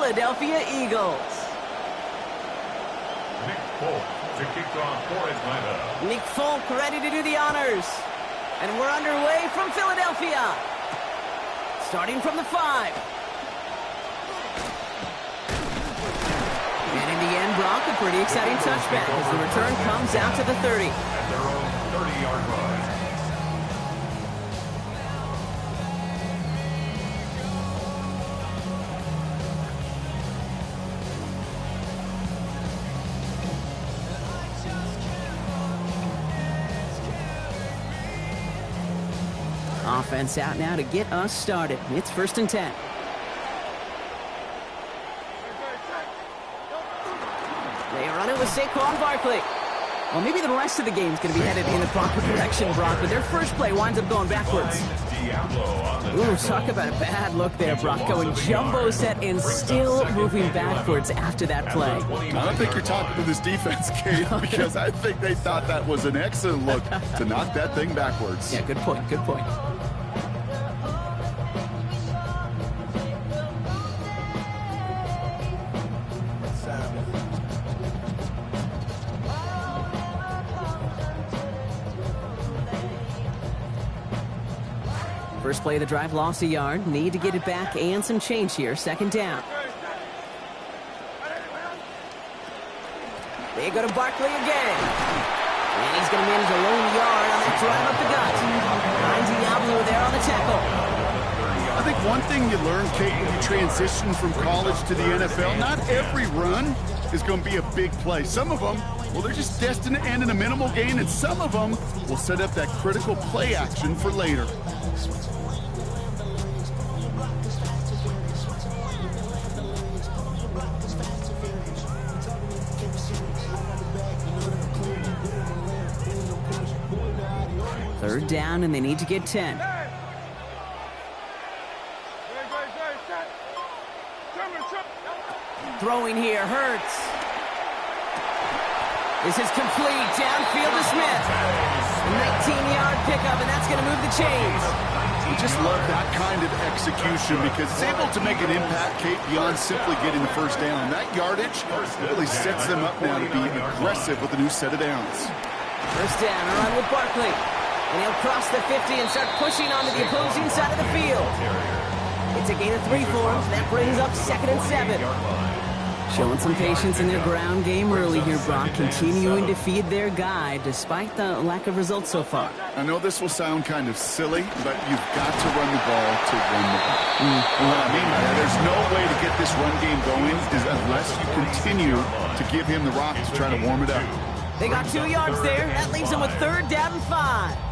Philadelphia Eagles. Nick Folk to kick off for Atlanta. Nick Folk ready to do the honors. And we're underway from Philadelphia. Starting from the 5. And in the end, Brock, a pretty exciting touchback as the return comes out to the 30. At their own 30-yard line. Offense out now to get us started. It's 1st and 10. They run it with Saquon Barkley. Well, maybe the rest of the game's going to be headed in the proper direction, Brock, but their first play winds up going backwards. Ooh, talk about a bad look there, Brock. Going jumbo set and still moving backwards after that play. I don't think you're talking to this defense, Kate, because I think they thought that was an excellent look to knock that thing backwards. Yeah, good point, good point. First play of the drive, lost a yard. Need to get it back and some change here. 2nd down. They go to Barkley again. And he's going to manage a lone yard on that drive up the gut. Ryan Diablo there on the tackle. I think one thing you learn, Kate, when you transition from college to the NFL, not every run is going to be a big play. Some of them, well, they're just destined to end in a minimal gain, and some of them will set up that critical play action for later. Third down, and they need to get 10. Throwing here, Hurts. This is complete, downfield to Smith. 19-yard pickup, and that's going to move the chains. We just love that kind of execution because it's able to make an impact, Kate, beyond simply getting the first down. That yardage really sets them up now to be aggressive with a new set of downs. First down, a run with Barkley. And he'll cross the 50 and start pushing onto the opposing side of the field. It's a gain of 3 for him. That brings up 2nd and 7. Showing some patience in their ground game early here, Brock. Continuing to feed their guy despite the lack of results so far. I know this will sound kind of silly, but you've got to run the ball to win the ball. And what I mean by that, there's no way to get this run game going unless you continue to give him the rock to try to warm it up. They got 2 yards there. That leaves them with 3rd down and 5.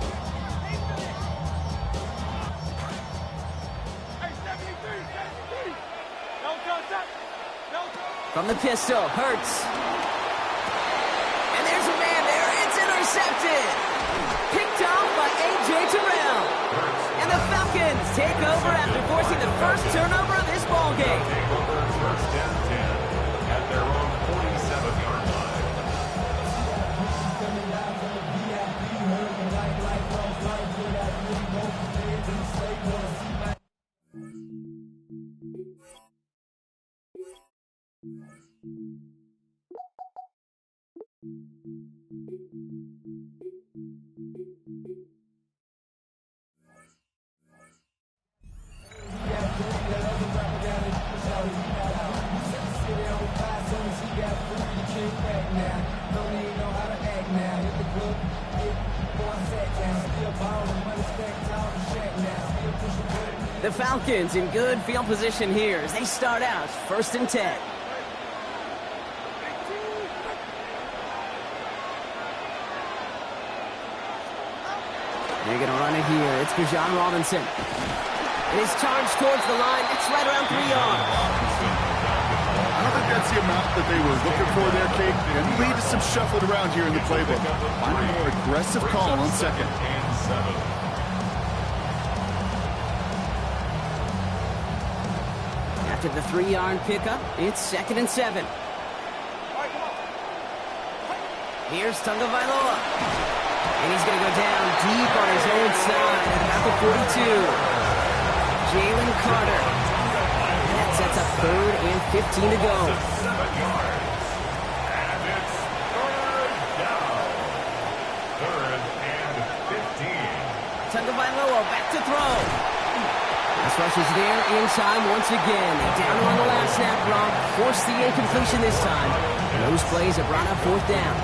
From the pistol, Hurts. And there's a man there. It's intercepted. Picked off by A.J. Terrell. And the Falcons take over after forcing the first turnover of this ball game. First and 10 at their own 47-yard line. The Falcons in good field position here as they start out 1st and 10. They're going to run it here. It's Bijan Robinson. It is charged towards the line. It's right around 3 yards. I don't think that's the amount that they were looking for there, Kate. And lead to some shuffling around here in the playbook. Find a more aggressive call on 2nd. After the 3-yard pickup, it's 2nd and 7. Here's Tagovailoa. And he's going to go down deep on his own side at about the 42. Jalen Carter. And that sets up 3rd and 15 to go. 7 yards. And it's third down. Third and 15. Tagovailoa back to throw. Pass rushers there in time once again. They down on the last snap, Rob. Forced the incompletion this time. And those plays have brought up fourth down.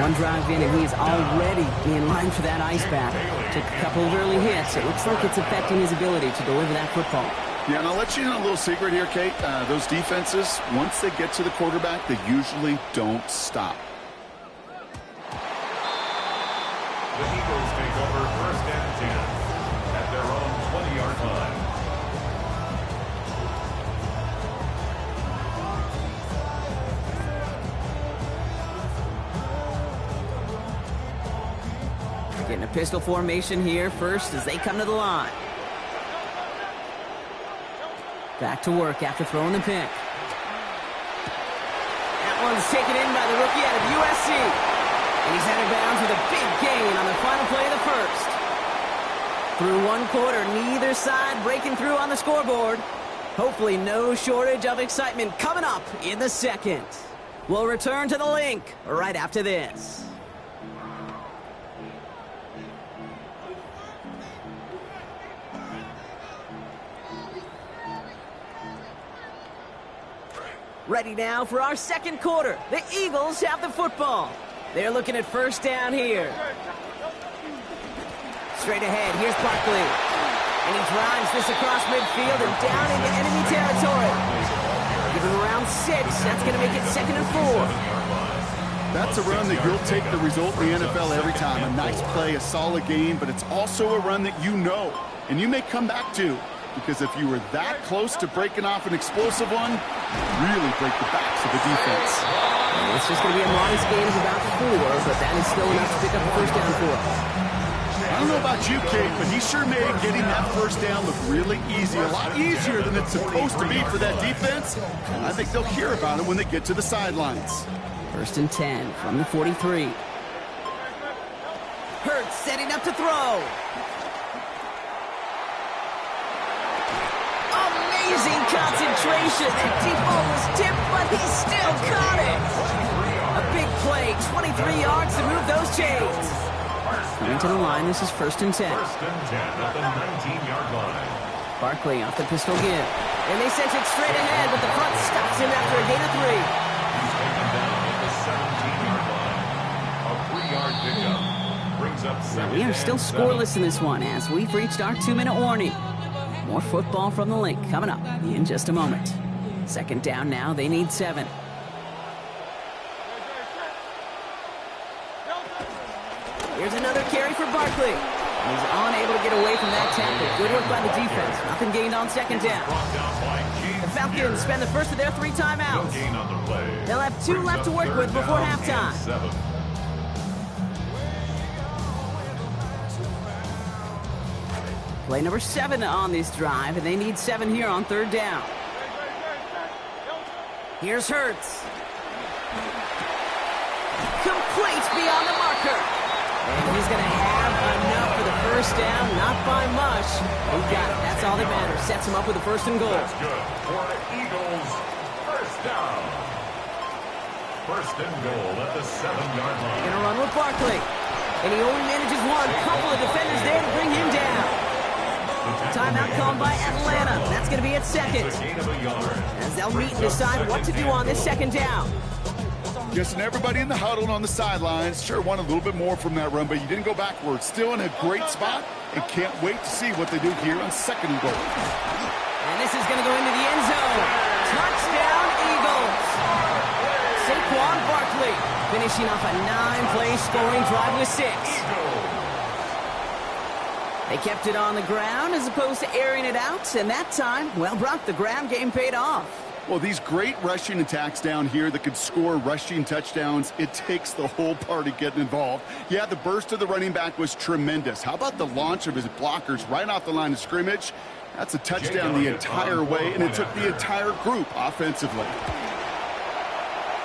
One drive in, and he is already in line for that ice bath. Took a couple of early hits. It looks like it's affecting his ability to deliver that football. Yeah, and I'll let you in a little secret here, Kate. Those defenses, once they get to the quarterback, they usually don't stop. The Eagles take over first and 10 at their own 20-yard line. Getting a pistol formation here first as they come to the line. Back to work after throwing the pick. That one's taken in by the rookie out of USC. And he's headed bounds with a big gain on the final play of the first. Through one quarter, neither side breaking through on the scoreboard. Hopefully no shortage of excitement coming up in the second. We'll return to the link right after this. Ready now for our second quarter. The Eagles have the football. They're looking at first down here. Straight ahead, here's Barkley. And he drives this across midfield and down into enemy territory. Give him around 6. That's going to make it 2nd and 4. That's a run that you'll take the result in the NFL every time. A nice play, a solid game, but it's also a run that you know and you may come back to. Because if you were that close to breaking off an explosive one, really break the backs of the defense. It's just going to be a modest gain of about 4, but that is still enough to pick up the first down for us. I don't know about you, Kate, but he sure made getting that first down look really easy. A lot easier than it's supposed to be for that defense. And I think they'll hear about it when they get to the sidelines. 1st and 10 from the 43. Hurts setting up to throw. Amazing concentration. That deep ball was tipped, but he still caught it. A big play, 23 yards to move those chains. Coming to the line, this is 1st and 10. 1st and 10 at the 19-yard line. Barkley off the pistol give. And they sent it straight ahead, but the front stops him after a gain of 3. He's taken down at the 17-yard line. A 3-yard pickup brings up 7. We are still scoreless in this one as we've reached our 2-minute warning. More football from the link coming up in just a moment. 2nd down now, they need 7. Here's another carry for Barkley. He's unable to get away from that tackle. Good work by the defense. Nothing gained on 2nd down. The Falcons spend the first of their 3 timeouts. They'll have 2 left to work with before halftime. Play number 7 on this drive, and they need 7 here on 3rd down. Here's Hurts. Complete beyond the marker. And he's going to have enough for the first down, not by much. He got it. That's all that matters. Sets him up with a 1st and goal. That's good for the Eagles. First down. 1st and goal at the 7-yard line. Going to run with Barkley. And he only manages one. Couple of defenders there to bring him down. Timeout called by Atlanta. That's going to be its 2nd. As they'll meet and decide what to do on this 2nd down. Yes, and everybody in the huddle and on the sidelines sure want a little bit more from that run, but you didn't go backwards. Still in a great spot and can't wait to see what they do here on 2nd and goal. And this is going to go into the end zone. Touchdown, Eagles. Saquon Barkley finishing off a 9-play scoring drive with 6. They kept it on the ground as opposed to airing it out, and that time, well, Brock, the ground game paid off. Well, these great rushing attacks down here that could score rushing touchdowns, it takes the whole party getting involved. Yeah, the burst of the running back was tremendous. How about the launch of his blockers right off the line of scrimmage? That's a touchdown the entire way, and it took the entire group offensively.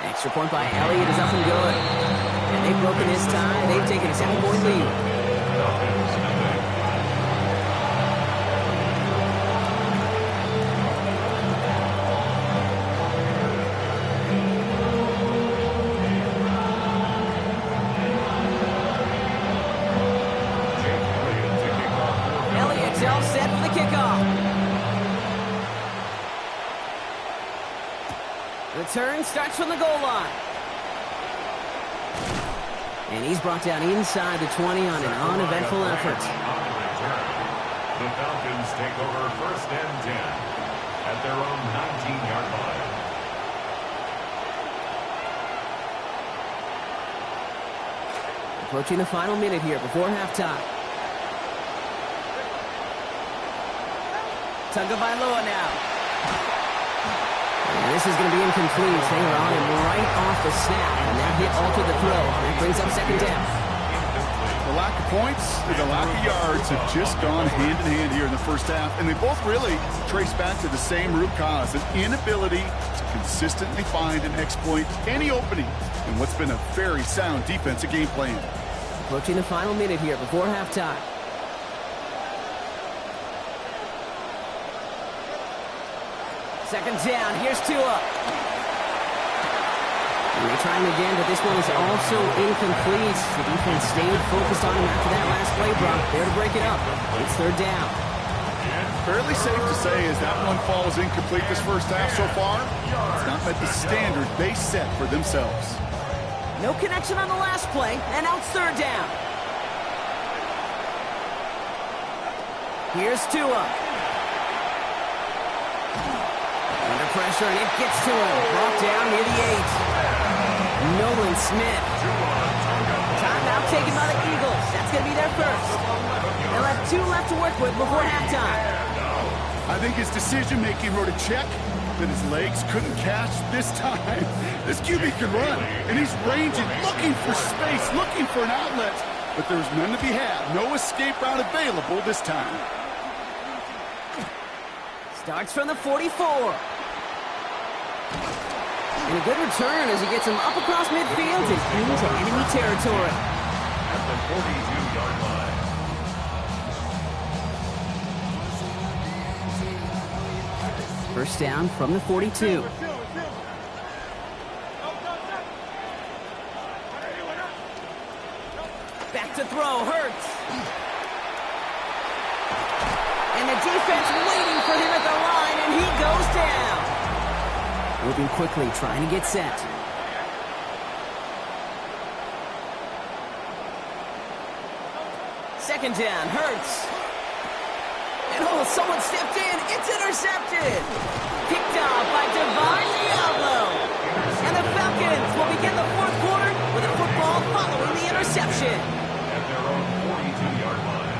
Extra point by Elliott is up and good. And they've broken this tie. They've taken a 7-point lead. Return starts from the goal line. And he's brought down inside the 20 on an uneventful effort. The Falcons take over 1st and 10 at their own 19-yard line. Approaching the final minute here before halftime. Tagovailoa now. And this is going to be incomplete. They were on him right off the snap, and that hit altered the throw. That brings up 2nd down. The lack of points and the lack of yards have just gone hand in hand here in the first half, and they both really trace back to the same root cause, an inability to consistently find and exploit any opening in what's been a very sound defensive game plan. Approaching the final minute here before halftime. Second down, here's Tua. And they try him again, but this one is also incomplete. The defense stayed focused on him after that last play, Brock. There to break it up. It's 3rd down. Fairly safe to say as that one falls incomplete this first half so far, it's not met the standard they set for themselves. No connection on the last play, and now it's 3rd down. Here's Tua. Under pressure, and it gets to him. Brought down near the 8. Nolan Smith. Timeout taken by the Eagles. That's going to be their first. They'll have 2 left to work with before halftime. I think his decision-making wrote a check that his legs couldn't catch this time. This QB can run, and he's ranging, looking for space, looking for an outlet. But there's none to be had. No escape route available this time. Starts from the 44. And a good return as he gets him up across midfield and into enemy territory. At the 42-yard line. First down from the 42. Back to throw, Hurts. And the defense waiting for him at the line, and he goes down. Moving quickly, trying to get set. Second down, Hurts. And oh, someone stepped in. It's intercepted. Picked off by Devine Diablo. And the Falcons will begin the 4th quarter with a football following the interception. At their own 42-yard line.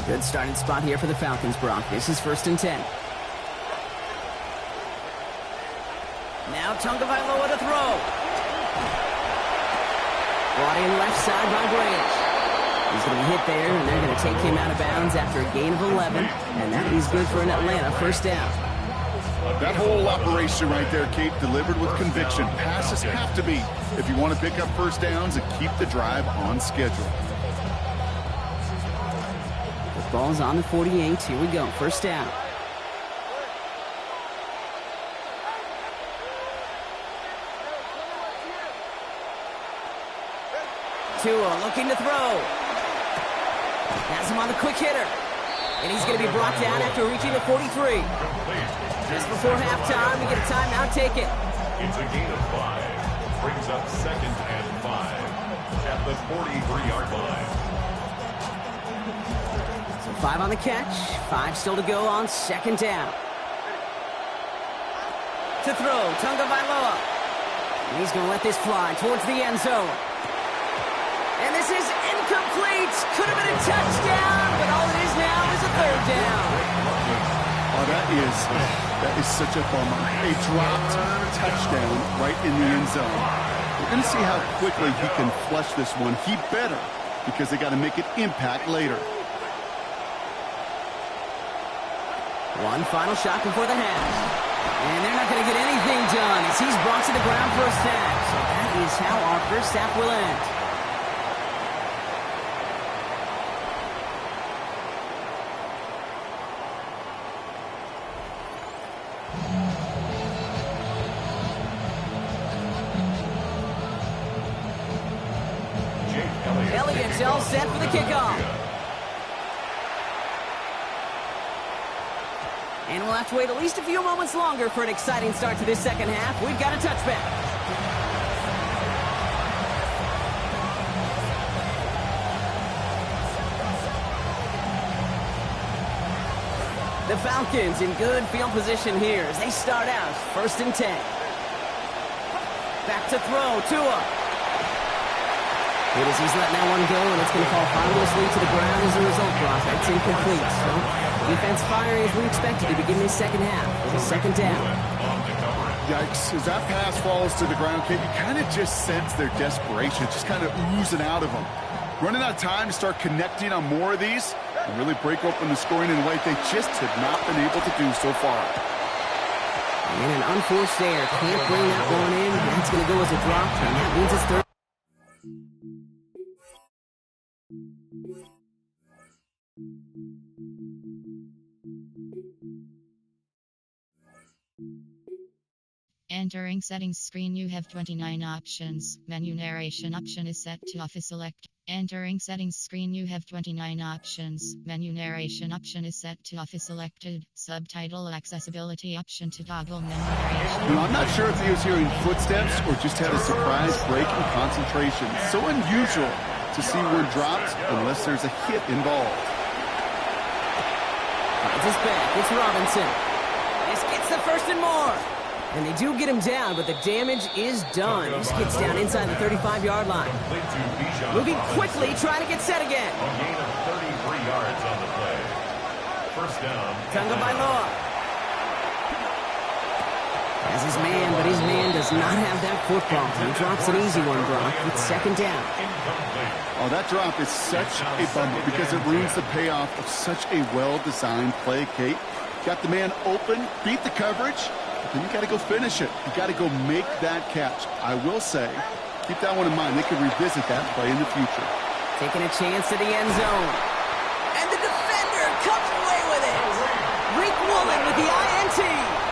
Good starting spot here for the Falcons, Brock. This is 1st and 10. Now Tagovailoa to throw. Brought in left side by Branch. He's going to be hit there, and they're going to take him out of bounds after a gain of 11. And that is good for an Atlanta 1st down. That whole operation right there, Kate, delivered with conviction. Passes have to be if you want to pick up 1st downs and keep the drive on schedule. Ball's on the 48. Here we go. 1st down. Tua looking to throw. Has him on the quick hitter. And he's going to be brought down after reaching the 43. Just before halftime, we get a timeout taken. It's a gain of 5. Brings up 2nd and 5 at the 43-yard line. 5 on the catch, 5 still to go on 2nd down. To throw, Tagovailoa. And he's going to let this fly towards the end zone. And this is incomplete. Could have been a touchdown, but all it is now is a 3rd down. Oh, that is such a bummer. A dropped touchdown right in the end zone. We're going to see how quickly he can flush this one. He better, because they got to make it impact later. One final shot before the half. And they're not going to get anything done as he's brought to the ground for a sack. So that is how our first half will end. It's all set for the kickoff. And we'll have to wait at least a few moments longer for an exciting start to this second half. We've got a touchback. The Falcons in good field position here as they start out 1st and 10. Back to throw, Tua. It is, he's letting that one go, and it's going to fall harmlessly to the ground as a result, Brock. That's incomplete. So, defense firing as we expected to begin this second half with a 2nd down. Yikes. As that pass falls to the ground, Kate, you kind of just sense their desperation, just kind of oozing out of them. Running out of time to start connecting on more of these and really break open the scoring in a way they just have not been able to do so far. And an unforced error. Can't bring that one in. That's going to go as a drop, and that means it's 3rd. Entering settings screen, you have 29 options. Menu narration option is set to off. Select. Entering settings screen, you have 29 options. Menu narration option is set to off. Selected. Subtitle accessibility option to toggle menu narration. I'm not sure if he was hearing footsteps or just had a surprise break in concentration. So unusual to see word dropped unless there's a hit involved. It's back. It's Robinson. This gets the 1st and more. And they do get him down, but the damage is done. This gets down inside the 35-yard line. Moving quickly, trying to get set again. A gain of 33 yards on the play. 1st down. Tunga by Law. Has his man, but his man does not have that football. He drops an easy one, Brock, with 2nd down. Oh, that drop is such a bummer because it ruins the payoff of such a well-designed play, Kate. Got the man open, beat the coverage. Then you got to go finish it. You got to go make that catch. I will say, keep that one in mind. They can revisit that play in the future. Taking a chance to the end zone. And the defender comes away with it. Rick Woolen with the INT.